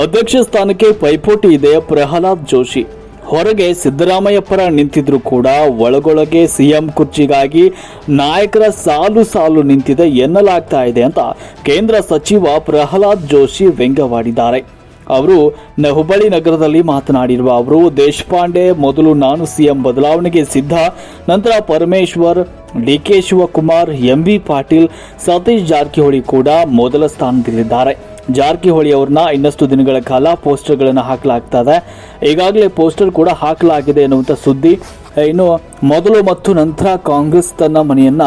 ಅಧ್ಯಕ್ಷ ಸ್ಥಾನಕ್ಕೆ ಪೈಪೋಟಿ ಇದೆ. ಪ್ರಹ್ಲಾದ್ ಜೋಶಿ ಹೊರಗೆ ಸಿದ್ದರಾಮಯ್ಯ ಪರ ನಿಂತಿದ್ರು ಕೂಡ ಒಳಗೊಳಗೆ ಸಿಎಂ ಕುರ್ಚಿಗಾಗಿ ನಾಯಕರ ಸಾಲು ಸಾಲು ನಿಂತಿದೆ ಎನ್ನಲಾಗ್ತಾ ಇದೆ ಅಂತ ಕೇಂದ್ರ ಸಚಿವ ಪ್ರಹ್ಲಾದ್ ಜೋಶಿ ವ್ಯಂಗ್ಯವಾಡಿದ್ದಾರೆ. ಅವರು ಹುಬ್ಬಳ್ಳಿ ನಗರದಲ್ಲಿ ಮಾತನಾಡಿರುವ ಅವರು, ದೇಶಪಾಂಡೆ ಮೊದಲು ನಾನು ಸಿಎಂ ಬದಲಾವಣೆಗೆ ಸಿದ್ಧ, ನಂತರ ಪರಮೇಶ್ವರ್, ಡಿಕೆ ಶಿವಕುಮಾರ್, ಎಂಬಿ ಪಾಟೀಲ್, ಸತೀಶ್ ಜಾರಕಿಹೊಳಿ ಕೂಡ ಮೊದಲ ಸ್ಥಾನದಲ್ಲಿದ್ದಾರೆ. ಜಾರಕಿಹೊಳಿ ಅವರನ್ನ ಇನ್ನಷ್ಟು ದಿನಗಳ ಕಾಲ ಪೋಸ್ಟರ್ಗಳನ್ನು ಹಾಕಲಾಗ್ತದೆ. ಈಗಾಗಲೇ ಪೋಸ್ಟರ್ ಕೂಡ ಹಾಕಲಾಗಿದೆ ಎನ್ನುವಂಥ ಸುದ್ದಿ. ಇನ್ನು ಮೊದಲು ಮತ್ತು ನಂತರ ಕಾಂಗ್ರೆಸ್ ತನ್ನ ಮನೆಯನ್ನ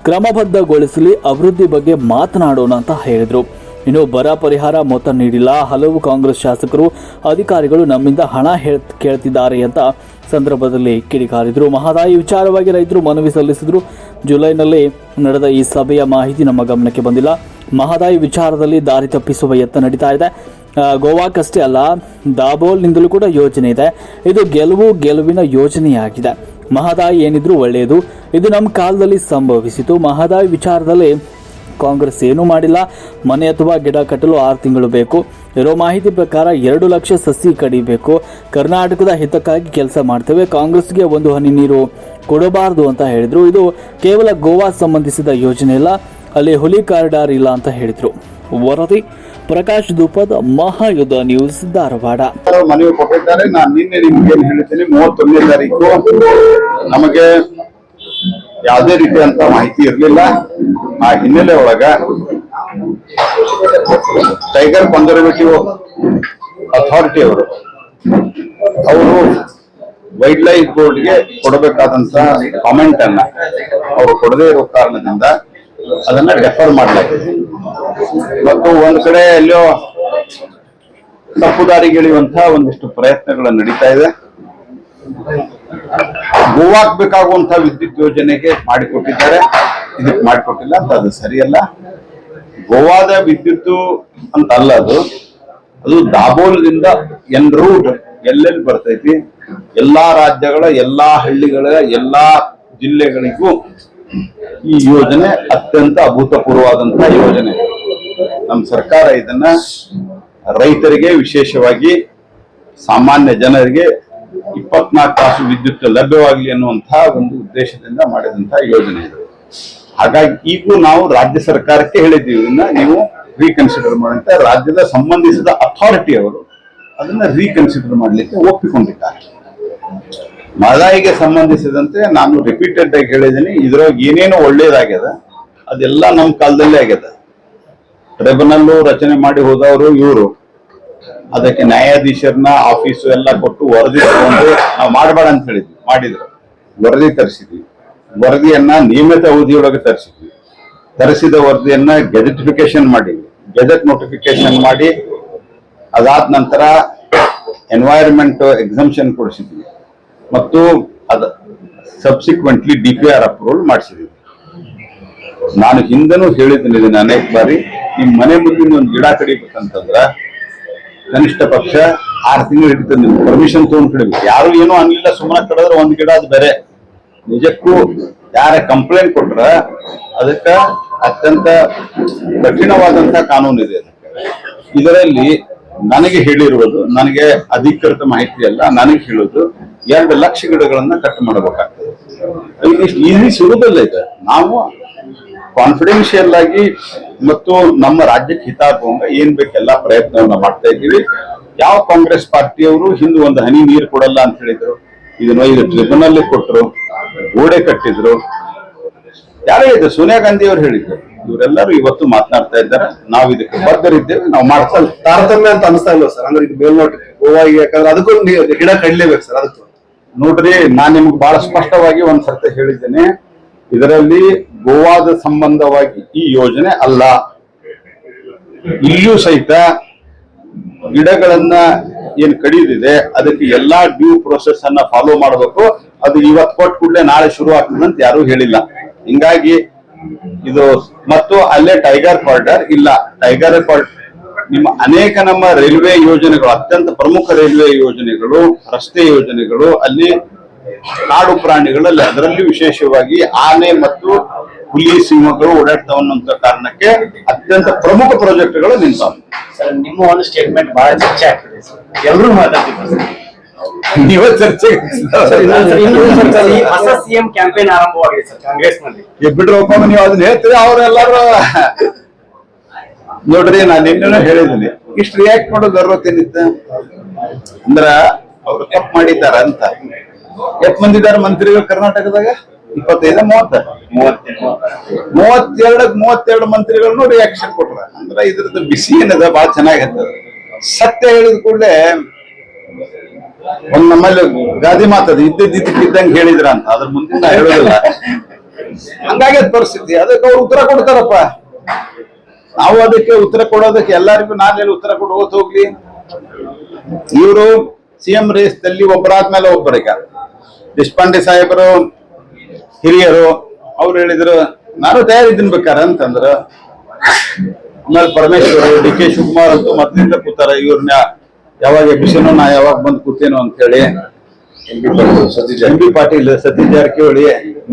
ಕ್ರಮಬದ್ಧಗೊಳಿಸಲಿ, ಅಭಿವೃದ್ಧಿ ಬಗ್ಗೆ ಮಾತನಾಡೋಣ ಅಂತ ಹೇಳಿದರು. ಇನ್ನು ಬರ ಪರಿಹಾರ ಮೊತ್ತ ನೀಡಿಲ್ಲ, ಹಲವು ಕಾಂಗ್ರೆಸ್ ಶಾಸಕರು ಅಧಿಕಾರಿಗಳು ನಮ್ಮಿಂದ ಹಣ ಕೇಳ್ತಿದ್ದಾರೆ ಅಂತ ಸಂದರ್ಭದಲ್ಲಿ ಕಿಡಿಕಾರಿದರು. ಮಹದಾಯಿ ವಿಚಾರವಾಗಿ ರೈತರು ಮನವಿ ಸಲ್ಲಿಸಿದ್ರು. ಜುಲೈನಲ್ಲಿ ನಡೆದ ಈ ಸಭೆಯ ಮಾಹಿತಿ ನಮ್ಮ ಗಮನಕ್ಕೆ ಬಂದಿಲ್ಲ. ಮಹದಾಯಿ ವಿಚಾರದಲ್ಲಿ ದಾರಿ ತಪ್ಪಿಸುವ ಯತ್ನ ನಡೀತಾ ಇದೆ. ಗೋವಾಕ್ಕಷ್ಟೇ ಅಲ್ಲ, ದಾಬೋಲ್ನಿಂದಲೂ ಕೂಡ ಯೋಜನೆ ಇದೆ. ಇದು ಗೆಲುವಿನ ಯೋಜನೆಯಾಗಿದೆ. ಮಹದಾಯಿ ಏನಿದ್ರು ಒಳ್ಳೆಯದು, ಇದು ನಮ್ಮ ಕಾಲದಲ್ಲಿ ಸಂಭವಿಸಿತು. ಮಹದಾಯಿ ವಿಚಾರದಲ್ಲಿ ಕಾಂಗ್ರೆಸ್ ಏನೂ ಮಾಡಿಲ್ಲ. ಮನೆ ಅಥವಾ ಗಿಡ ಕಟ್ಟಲು 6 ತಿಂಗಳು ಬೇಕು. ಇರೋ ಮಾಹಿತಿ ಪ್ರಕಾರ 2 ಲಕ್ಷ ಸಸಿ ಕಡಿಬೇಕು. ಕರ್ನಾಟಕದ ಹಿತಕ್ಕಾಗಿ ಕೆಲಸ ಮಾಡ್ತೇವೆ. ಕಾಂಗ್ರೆಸ್ಗೆ ಒಂದು ಹನಿ ನೀರು ಕೊಡಬಾರದು ಅಂತ ಹೇಳಿದ್ರು. ಇದು ಕೇವಲ ಗೋವಾ ಸಂಬಂಧಿಸಿದ ಯೋಜನೆ ಇಲ್ಲ, ಅಲ್ಲಿ ಹುಲಿ ಕಾರಿಡಾರ್ ಇಲ್ಲ ಅಂತ ಹೇಳಿದ್ರು. ವರದಿ ಪ್ರಕಾಶ್ ಧೂಪದ್, ಮಹಾಯುದ್ಧ ನ್ಯೂಸ್, ಧಾರವಾಡ. ಮನವಿ ಕೊಟ್ಟಿದ್ದಾರೆ. ನಾನು ನಿನ್ನೆ ನಿಮ್ಗೆ ಹೇಳ್ತೀನಿ, 31ನೇ ತಾರೀಕು ನಮಗೆ ಯಾವುದೇ ರೀತಿಯಂತ ಮಾಹಿತಿ ಇರಲಿಲ್ಲ. ಆ ಹಿನ್ನೆಲೆ ಒಳಗ ಟೈಗರ್ ಕನ್ಸರ್ವೇಟಿವ್ ಅಥಾರಿಟಿ ಅವರು ವೈಲ್ಡ್ ಲೈಫ್ ಬೋರ್ಡ್ಗೆ ಕೊಡಬೇಕಾದಂತ ಕಾಮೆಂಟ್ ಅನ್ನ ಅವರು ಕೊಡದೇ ಇರೋ ಕಾರಣದಿಂದ ಅದನ್ನ ಡೆಫರ್ ಮಾಡಲಾಗಿದೆ. ಮತ್ತು ಒಂದ್ ಕಡೆ ಎಲ್ಲೋ ತಪ್ಪುದಾರಿಗೆಳೆಯುವಂತಹ ಒಂದಿಷ್ಟು ಪ್ರಯತ್ನಗಳು ನಡೀತಾ ಇದೆ. ಗೋವಾಕ್ ಬೇಕಾಗುವಂತಹ ವಿದ್ಯುತ್ ಯೋಜನೆಗೆ ಮಾಡಿಕೊಟ್ಟಿದ್ದಾರೆ, ಇದಕ್ಕೆ ಮಾಡಿಕೊಟ್ಟಿಲ್ಲ ಅಂತ ಅದು ಸರಿಯಲ್ಲ. ಗೋವಾದ ವಿದ್ಯುತ್ ಅಂತ ಅಲ್ಲ, ಅದು ದಾಬೋಲ್ದಿಂದ ಎನ್ ರೂಟ್ ಎಲ್ಲೆಲ್ಲಿ ಬರ್ತೈತಿ, ಎಲ್ಲಾ ರಾಜ್ಯಗಳ, ಎಲ್ಲಾ ಹಳ್ಳಿಗಳ, ಎಲ್ಲಾ ಜಿಲ್ಲೆಗಳಿಗೂ ಈ ಯೋಜನೆ ಅತ್ಯಂತ ಅಭೂತಪೂರ್ವವಾದಂತಹ ಯೋಜನೆ. ನಮ್ಮ ಸರ್ಕಾರ ಇದನ್ನ ರೈತರಿಗೆ, ವಿಶೇಷವಾಗಿ ಸಾಮಾನ್ಯ ಜನರಿಗೆ 24 ತಾಸು ವಿದ್ಯುತ್ ಲಭ್ಯವಾಗಲಿ ಅನ್ನುವಂತಹ ಒಂದು ಉದ್ದೇಶದಿಂದ ಮಾಡಿದಂತಹ ಯೋಜನೆ ಇದು. ಹಾಗಾಗಿ ಈಗೂ ನಾವು ರಾಜ್ಯ ಸರ್ಕಾರಕ್ಕೆ ಹೇಳಿದ್ದೀವಿ, ಇದನ್ನ ನೀವು ರೀಕನ್ಸಿಡರ್ ಮಾಡಂತ. ರಾಜ್ಯದ ಸಂಬಂಧಿಸಿದ ಅಥಾರಿಟಿ ಅವರು ಅದನ್ನ ರೀಕನ್ಸಿಡರ್ ಮಾಡಲಿಕ್ಕೆ ಒಪ್ಪಿಕೊಂಡಿದ್ದಾರೆ. ಮಹದಾಯಿಗೆ ಸಂಬಂಧಿಸಿದಂತೆ ನಾನು ರಿಪೀಟೆಡ್ ಆಗಿ ಹೇಳಿದ್ದೀನಿ, ಇದ್ರೊಳಗೆ ಏನೇನು ಒಳ್ಳೇದಾಗ್ಯದ ಅದೆಲ್ಲ ನಮ್ಮ ಕಾಲದಲ್ಲೇ ಆಗ್ಯದ. ಟ್ರಿಬ್ಯುನಲ್ ರಚನೆ ಮಾಡಿ ಹೋದವರು ಇವರು, ಅದಕ್ಕೆ ನ್ಯಾಯಾಧೀಶರನ್ನ ಆಫೀಸು ಎಲ್ಲ ಕೊಟ್ಟು ವರದಿ ತಗೊಂಡು ನಾವು ಮಾಡಬೇಡ ಅಂತ ಹೇಳಿದ್ವಿ, ಮಾಡಿದ್ರು. ವರದಿ ತರಿಸಿದ್ವಿ, ವರದಿಯನ್ನ ನಿಯಮಿತ ಅವಧಿಯೊಳಗೆ ತರಿಸಿದ ವರದಿಯನ್ನ ಗೆಜೆಟಿಫಿಕೇಶನ್ ಮಾಡಿದ್ವಿ, ಗೆಜೆಟ್ ನೋಟಿಫಿಕೇಶನ್ ಮಾಡಿ ಅದಾದ ನಂತರ ಎನ್ವೈರನ್ಮೆಂಟ್ ಎಕ್ಸಂಪ್ಷನ್ ಕೊಡಿಸಿದ್ವಿ ಮತ್ತು ಅದ ಸಬ್ಸಿಕ್ವೆಂಟ್ಲಿ DPR ಅಪ್ರೂವಲ್ ಮಾಡಿಸಿದ್ವಿ. ನಾನು ಹಿಂದನೂ ಹೇಳಿದ್ದೀನಿ ಇದನ್ನ ಅನೇಕ ಬಾರಿ, ನಿಮ್ ಮನೆ ಮುಂದಿನ ಒಂದು ಗಿಡ ಕಡಿಬೇಕಂತಂದ್ರ ಕನಿಷ್ಠ ಪಕ್ಷ 6 ತಿಂಗಳು ಹಿಡಿತದೆ. ನೀವು ಪರ್ಮಿಷನ್ ತಗೊಂಡು ಕಡಿಬೇಕು. ಯಾರು ಏನೋ ಅನ್ಲಿಲ್ಲ, ಸುಮ್ಮನೆ ಕಡಿದ್ರೆ ಒಂದು ಗಿಡ ಅದು ಬೇರೆ. ನಿಜಕ್ಕೂ ಯಾರ ಕಂಪ್ಲೇಂಟ್ ಕೊಟ್ರ ಅದಕ್ಕ ಅತ್ಯಂತ ಕಠಿಣವಾದಂತಹ ಕಾನೂನು ಇದೆ. ಇದರಲ್ಲಿ ನನಗೆ ಹೇಳಿರುವುದು, ನನಗೆ ಅಧಿಕೃತ ಮಾಹಿತಿ ಅಲ್ಲ, ನನಗೆ ಹೇಳುವುದು 2 ಲಕ್ಷ ಗಿಡಗಳನ್ನ ಕಟ್ ಮಾಡಬೇಕಾಗ್ತದೆ. ಇದಿಷ್ಟು ಈಸಿ ಸಿಗುದಿಲ್ಲ. ಇದೆ ನಾವು ಕಾನ್ಫಿಡೆನ್ಷಿಯಲ್ ಆಗಿ ಮತ್ತು ನಮ್ಮ ರಾಜ್ಯಕ್ಕೆ ಹಿತ ಆಗುವಂಗ ಏನ್ ಬೇಕೆಲ್ಲ ಪ್ರಯತ್ನವನ್ನ ಮಾಡ್ತಾ ಇದ್ದೀವಿ. ಯಾವ ಕಾಂಗ್ರೆಸ್ ಪಾರ್ಟಿಯವರು ಹಿಂದೆ ಒಂದು ಹನಿ ನೀರು ಕೊಡಲ್ಲ ಅಂತ ಹೇಳಿದ್ರು, ಇದನ್ನ ಈಗ ಟ್ರಿಬ್ಯುನಲ್ ಕೊಟ್ಟರು, ಗೋಡೆ ಕಟ್ಟಿದ್ರು. ಯಾರೇ ಇದೆ, ಸೋನಿಯಾ ಗಾಂಧಿ ಅವರು ಹೇಳಿದ್ರು. ಇವರೆಲ್ಲರೂ ಇವತ್ತು ಮಾತನಾಡ್ತಾ ಇದ್ದಾರೆ. ನಾವು ಇದಕ್ಕೆ ಬದ್ಧರಿದ್ದೇವೆ, ನಾವು ಮಾಡ್ತಾ ತಾರತಮ್ಯ ಅಂತ ಅನಿಸ್ತಾ ಇಲ್ಲ ಸರ್. ಅಂದ್ರೆ ಇದು ಮೇಲ್ನೋಟ ಗೋವಾಗಿ, ಯಾಕಂದ್ರೆ ಅದಕ್ಕೂ ಗಿಡ ಕಡ್ಲೇಬೇಕು ಸರ್. ಅದಕ್ಕೂ ನೋಡ್ರಿ, ನಾನ್ ನಿಮ್ಗೆ ಬಹಳ ಸ್ಪಷ್ಟವಾಗಿ ಒಂದ್ ಸರ್ತಿ ಹೇಳಿದ್ದೇನೆ, ಇದರಲ್ಲಿ ಗೋವಾದ ಸಂಬಂಧವಾಗಿ ಈ ಯೋಜನೆ ಅಲ್ಲ. ಇಲ್ಲಿಯೂ ಸಹಿತ ಗಿಡಗಳನ್ನ ಏನ್ ಕಡಿದಿದೆ ಅದಕ್ಕೆ ಎಲ್ಲಾ ಡ್ಯೂ ಪ್ರೊಸೆಸ್ ಅನ್ನ ಫಾಲೋ ಮಾಡಬೇಕು. ಅದು ಇವತ್ತು ಕೊಟ್ಟು ಕೂಡಲೇ ನಾಳೆ ಶುರು ಆಗ್ತದೆ ಅಂತ ಯಾರು ಹೇಳಿಲ್ಲ. ಹಿಂಗಾಗಿ ಇದು ಮತ್ತು ಅಲ್ಲೇ ಟೈಗರ್ ಕಾರಿಡಾರ್ ಇಲ್ಲ. ಟೈಗರ್ ಕಾರಿಡಾರ್ ನಿಮ್ಮ ಅನೇಕ ನಮ್ಮ ರೈಲ್ವೆ ಯೋಜನೆಗಳು, ಅತ್ಯಂತ ಪ್ರಮುಖ ರೈಲ್ವೆ ಯೋಜನೆಗಳು, ರಸ್ತೆ ಯೋಜನೆಗಳು, ಅಲ್ಲಿ ಕಾಡು ಪ್ರಾಣಿಗಳಲ್ಲಿ ಅದರಲ್ಲಿ ವಿಶೇಷವಾಗಿ ಆನೆ ಮತ್ತು ಹುಲಿ, ಸಿಂಹಗಳು ಓಡಾಡ್ತಾವ ಅನ್ನುವಂತ ಕಾರಣಕ್ಕೆ ಅತ್ಯಂತ ಪ್ರಮುಖ ಪ್ರಾಜೆಕ್ಟ್ಗಳು ನಿಂತಾವ. ಸರ್ ನಿಮ್ಮ ಒಂದು ಸ್ಟೇಟ್ಮೆಂಟ್ ಬಹಳ ಚರ್ಚೆ ಆಗ್ತದೆ ಸರ್, ಎಲ್ಲರೂ ಮಾತಾಡ್ತಿದ್ರು ಸರ್. ನೀವೇ ಚರ್ಚೆ ಈ ಹೊಸ ಸಿಎಂ ಕ್ಯಾಂಪೇನ್ ಆರಂಭವಾಗಿದೆ ಸರ್ ಕಾಂಗ್ರೆಸ್ ನಲ್ಲಿ. ಬಿಡ್ರಪ್ಪ ನೀವು ಅದನ್ನ ಹೇಳ್ತೀರಿ, ಅವರೆಲ್ಲರೂ ನೋಡ್ರಿ ನಾನು ನಿನ್ನೆ ಹೇಳಿದ್ದೀನಿ, ಇಷ್ಟು ರಿಯಾಕ್ಟ್ ಮಾಡೋದು ಅರ್ವತ್ತೇನಿತ್ತ ಅಂದ್ರ ಅವ್ರು ತಪ್ಪು ಮಾಡಿದಾರ ಅಂತ. ಎಷ್ಟು ಮಂದಿ ಇದಾರೆ ಮಂತ್ರಿಗಳು ಕರ್ನಾಟಕದಾಗ? 32 ಮಂತ್ರಿಗಳನ್ನು ರಿಯಾಕ್ಷನ್ ಕೊಟ್ರ. ಅಂದ್ರ ಇದ್ರದ್ದು ಬಿಸಿ ಏನದ ಬಹಳ ಚೆನ್ನಾಗಿರ್ತದ. ಸತ್ಯ ಹೇಳಿದ ಕೂಡಲೇ ಒಂದ್ ನಮ್ಮಲ್ಲಿ ಗಾದಿ ಮಾತದ, ಇದ್ದಂಗೆ ಹೇಳಿದ್ರ ಅಂತ, ಅದ್ರ ಮುಂದೆ ನಾ ಹೇಳೋದಿಲ್ಲ. ಹಂಗಾಗ್ಯದ ಪರಿಸ್ಥಿತಿ. ಅದಕ್ಕೆ ಅವ್ರು ಉತ್ತರ ಕೊಡ್ತಾರಪ್ಪ. ನಾವು ಅದಕ್ಕೆ ಉತ್ತರ ಕೊಡೋದಕ್ಕೆ ಎಲ್ಲರಿಗೂ ನಾನೆಲ್ಲಿ ಉತ್ತರ ಕೊಡೋದು ಹೋಗ್ಲಿ? ಇವರು ಸಿಎಂ ರೇಸ್ದಲ್ಲಿ ಒಬ್ಬರಾದ್ಮೇಲೆ ಒಬ್ಬರೀಗ ದೇಶಪಾಂಡೆ ಸಾಹೇಬರು ಹಿರಿಯರು ಅವ್ರು ಹೇಳಿದ್ರು ನಾನು ತಯಾರಿದ್ದೀನಿ ಬೇಕಾರೆ ಅಂತಂದ್ರ. ಆಮೇಲೆ ಪರಮೇಶ್ವರ್, ಡಿ ಕೆ ಶಿವಕುಮಾರ್ ಅಂತೂ ಮೊದ್ಲಿಂದ ಕೂತಾರ. ಇವ್ರನ್ನ ಯಾವಾಗ ಎಬ್ಬಿಸೇನೋ ನಾ ಯಾವಾಗ ಬಂದು ಕೂತೇನೋ ಅಂತ ಹೇಳಿ. ಎಂ ಬಿ ಪಾಟೀಲ್, ಸತೀಶ್ ಜಾರಕಿಹೊಳಿ,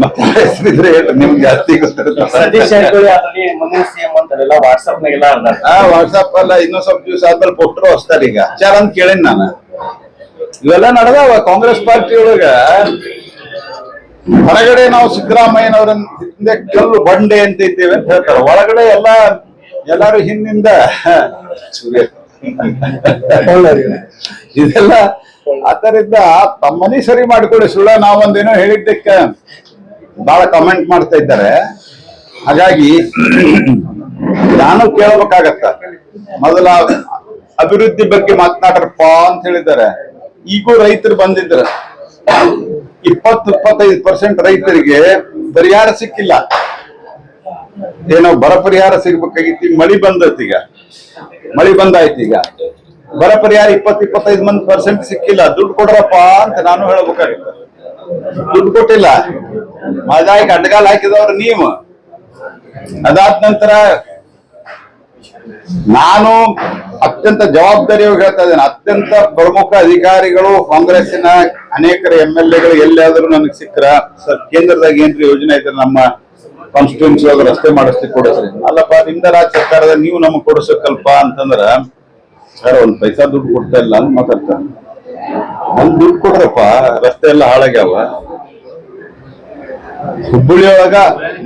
ಮತ್ತೆ ಹೆಸರಿದ್ರೆ ನಿಮ್ಗೆ ಜಾಸ್ತಿ ಗೊತ್ತಿರುತ್ತೆ. ಸತೀಶ್ ಜಾರಕಿಹೊಳಿ ಆಲ್ರೆಡಿ ಮುಂದಿನ ಸಿಎಂ ಅಂತಾರೆಲ್ಲ ವಾಟ್ಸ್ಆಪ್ ನಾಗೆಲ್ಲ ವಾಟ್ಸ್ಆಪ್ ಅಲ್ಲ, ಇನ್ನೊಂದ್ ಸ್ವಲ್ಪ ದಿವಸ ಆದ್ಮೇಲೆ ಪೋಸ್ಟರ್ ಹೊಸ್ತಾರ. ಈಗ ವಿಚಾರ ಅಂತ ಕೇಳೇನಿ ನಾನು. ಇವೆಲ್ಲ ನಡೆದಾವ ಕಾಂಗ್ರೆಸ್ ಪಾರ್ಟಿ ಒಳಗ. ಹೊರಗಡೆ ನಾವು ಸಿದ್ದರಾಮಯ್ಯನವರ ಹಿಂದೆ ಕಲ್ಲು ಬಂಡೆ ಅಂತ ಇದ್ದೇವೆ ಅಂತ ಹೇಳ್ತಾರೆ, ಒಳಗಡೆ ಎಲ್ಲಾರು ಹಿಂದಿಂದ ಇದೆಲ್ಲ ಆತರಿಂದ ತಮ್ಮನಿ ಸರಿ ಮಾಡ್ಕೊಳ್ಳಿ. ಸುಳ್ಳ ನಾವೊಂದೇನೋ ಹೇಳಿದ್ದಕ್ಕೆ ಬಹಳ ಕಮೆಂಟ್ ಮಾಡ್ತಾ ಇದ್ದಾರೆ. ಹಾಗಾಗಿ ನಾನು ಕೇಳಬೇಕಾಗತ್ತ, ಮೊದಲ ಅಭಿವೃದ್ಧಿ ಬಗ್ಗೆ ಮಾತನಾಡ್ರಪ್ಪ ಅಂತ ಹೇಳಿದ್ದಾರೆ. ಈಗೂ ರೈತರು ಬಂದಿದ್ರ 20-25% ರೈತರಿಗೆ ಪರಿಹಾರ ಸಿಕ್ಕಿಲ್ಲ. ಏನೋ ಬರ ಪರಿಹಾರ ಸಿಗ್ಬೇಕಾಗಿತ್ತು. ಮಳಿ ಬಂದೈತಿ, ಈಗ ಮಳಿ ಬಂದಾಯ್ತು. ಈಗ ಬರ ಪರಿಹಾರ 20-25% ಸಿಕ್ಕಿಲ್ಲ. ದುಡ್ಡು ಕೊಡ್ರಪ್ಪ ಅಂತ ನಾನು ಹೇಳ್ಬೇಕಾಗಿತ್ತು. ದುಡ್ಡು ಕೊಟ್ಟಿಲ್ಲ. ಮಜಾಗಿ ಅಡ್ಗಾಲ ಹಾಕಿದವ್ರು ನೀವು. ಅದಾದ ನಂತರ ನಾನು ಅತ್ಯಂತ ಜವಾಬ್ದಾರಿಯಾಗಿ ಹೇಳ್ತಾ ಇದ್ದೇನೆ, ಅತ್ಯಂತ ಪ್ರಮುಖ ಅಧಿಕಾರಿಗಳು ಕಾಂಗ್ರೆಸ್ಸಿನ ಅನೇಕರು MLAಗಳು ಎಲ್ಲಿಯಾದ್ರೂ ನನಗೆ ಸಿಕ್ಕರ, ಸರ್ ಕೇಂದ್ರದಾಗ ಏನ್ರಿ ಯೋಜನೆ ಐತೆ ನಮ್ಮ ಕಾನ್ಸ್ಟಿಟ್ಯೂನ್ಸಿ ಒಳಗೆ ರಸ್ತೆ ಮಾಡಿಸ್ಲಿಕ್ಕೆ ಕೊಡಿಸ್ರಿ. ಅಲ್ಲಪ್ಪ ನಿಮ್ದ ರಾಜ್ಯ ಸರ್ಕಾರದ ನೀವು ನಮಗ್ ಕೊಡಿಸಬೇಕಲ್ಪ ಅಂತಂದ್ರ, ಸರ್ ಒಂದ್ ಪೈಸಾ ದುಡ್ಡು ಕೊಡ್ತಾ ಇಲ್ಲ ಅಂತ ಮಾತಾಡ್ತಾರೆ. ಒಂದ್ ದುಡ್ಡು ಕೊಡ್ರಪ್ಪ, ರಸ್ತೆ ಎಲ್ಲ ಹಾಳಾಗ್ಯಾವ. ಹುಬ್ಬಳ್ಳಿ ಒಳಗ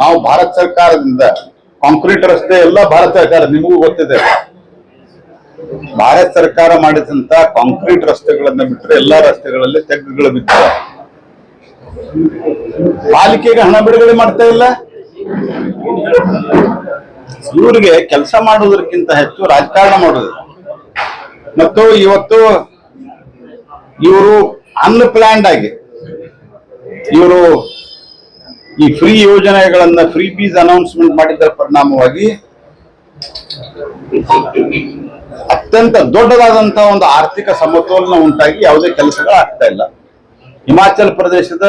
ನಾವು ಭಾರತ ಸರ್ಕಾರದಿಂದ ಕಾಂಕ್ರೀಟ್ ರಸ್ತೆ ಎಲ್ಲ ಭಾರತ ಸರ್ಕಾರ, ನಿಮಗೂ ಗೊತ್ತಿದೆ, ಭಾರತ ಸರ್ಕಾರ ಮಾಡಿದಂತ ಕಾಂಕ್ರೀಟ್ ರಸ್ತೆಗಳನ್ನ ಬಿಟ್ಟರೆ ಎಲ್ಲಾ ರಸ್ತೆಗಳಲ್ಲಿ ತೆಗ್ಗುಗಳು ಬಿದ್ದಿವೆ. ಪಾಲಿಕೆಗೆ ಹಣ ಬಿಡುಗಡೆ ಮಾಡ್ತಾ ಇಲ್ಲ. ಇವ್ರಿಗೆ ಕೆಲಸ ಮಾಡೋದಕ್ಕಿಂತ ಹೆಚ್ಚು ರಾಜಕಾರಣ ಮಾಡೋದು. ಮತ್ತು ಇವತ್ತು ಇವರು ಅನ್ಪ್ಲಾನ್ಡ್ ಆಗಿ ಇವರು ಈ ಫ್ರೀ ಯೋಜನೆಗಳನ್ನ, ಫ್ರೀ ಬೀಸ್ ಅನೌನ್ಸ್ಮೆಂಟ್ ಮಾಡಿದ್ದರ ಪರಿಣಾಮವಾಗಿ ಅತ್ಯಂತ ದೊಡ್ಡದಾದಂತ ಒಂದು ಆರ್ಥಿಕ ಸಮತೋಲನ ಉಂಟಾಗಿ ಯಾವುದೇ ಕೆಲಸಗಳು ಆಗ್ತಾ ಇಲ್ಲ. ಹಿಮಾಚಲ ಪ್ರದೇಶದ